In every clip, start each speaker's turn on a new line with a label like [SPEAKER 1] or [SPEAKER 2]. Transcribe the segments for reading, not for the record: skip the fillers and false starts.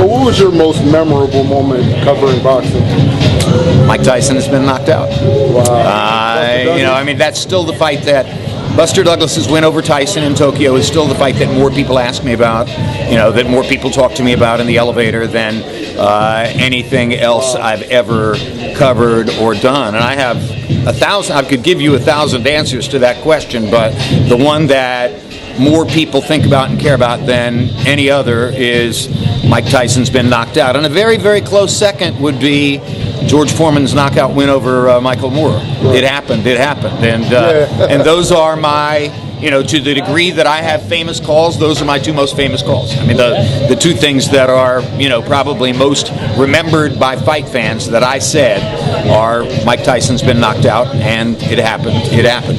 [SPEAKER 1] So what was your most memorable moment covering boxing?
[SPEAKER 2] Mike Tyson has been knocked out.
[SPEAKER 1] Wow.
[SPEAKER 2] You know, I mean, that's still the fight that Buster Douglas's win over Tyson in Tokyo is still the fight that more people ask me about, you know, that more people talk to me about in the elevator than anything else I've ever covered or done. And I have 1,000, I could give you 1,000 answers to that question, but the one that more people think about and care about than any other is Mike Tyson's been knocked out. And a very, very close second would be George Foreman's knockout win over Michael Moore. It happened, and those are my, you know, to the degree that I have famous calls, those are my two most famous calls. I mean, the two things that are, you know, probably most remembered by fight fans that I said are Mike Tyson's been knocked out, and it happened. It happened.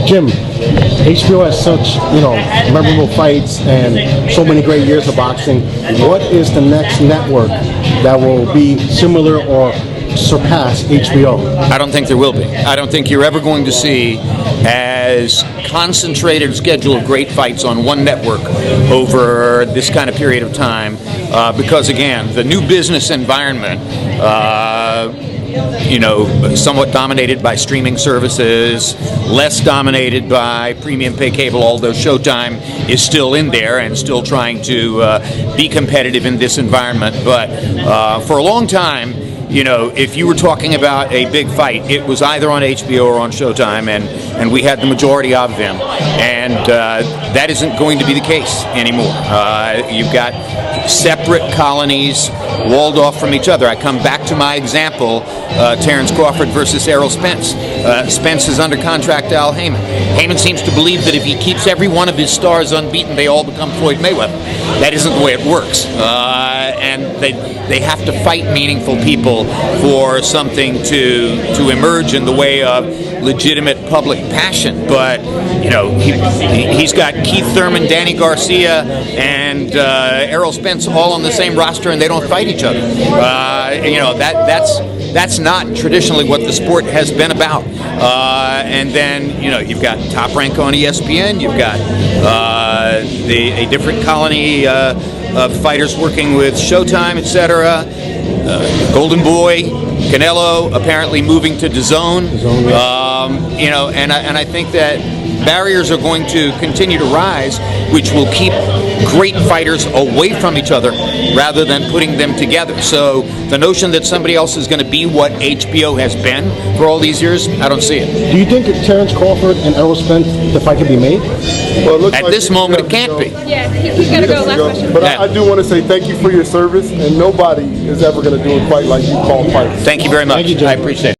[SPEAKER 3] Jim, HBO has such, you know, memorable fights and so many great years of boxing. What is the next network that will be similar or surpass HBO?
[SPEAKER 2] I don't think there will be. I don't think you're ever going to see as concentrated a schedule of great fights on one network over this kind of period of time, because again, the new business environment, you know, somewhat dominated by streaming services, less dominated by premium pay cable, although Showtime is still in there and still trying to be competitive in this environment. But for a long time, you know, if you were talking about a big fight, it was either on HBO or on Showtime, and we had the majority of them. And that isn't going to be the case anymore. You've got separate colonies walled off from each other. I come back to my example, Terrence Crawford versus Errol Spence. Spence is under contract to Al Heyman. Heyman seems to believe that if he keeps every one of his stars unbeaten, they all become Floyd Mayweather. That isn't the way it works. And they have to fight meaningful people for something to emerge in the way of legitimate public passion. But you know, he's got Keith Thurman, Danny Garcia, and Errol Spence all on the same roster, and they don't fight each other. You know, that's not traditionally what the sport has been about. And then, you know, you've got Top Rank on ESPN. You've got a different colony of fighters working with Showtime, etc. Golden Boy, Canelo apparently moving to DAZN. You know, and I think that barriers are going to continue to rise, which will keep great fighters away from each other rather than putting them together. So the notion that somebody else is going to be what HBO has been for all these years, I don't see it.
[SPEAKER 3] Do you think if Terrence Crawford and Errol Spence, the fight could be made?
[SPEAKER 1] Well,
[SPEAKER 2] at this moment, it can't be.
[SPEAKER 4] Yeah, he's got to go. Last question.
[SPEAKER 1] But I do want to say thank you for your service, and nobody is ever going to do it quite like you call fights.
[SPEAKER 2] Thank you very much.
[SPEAKER 3] Thank you, Jim.
[SPEAKER 2] I appreciate it.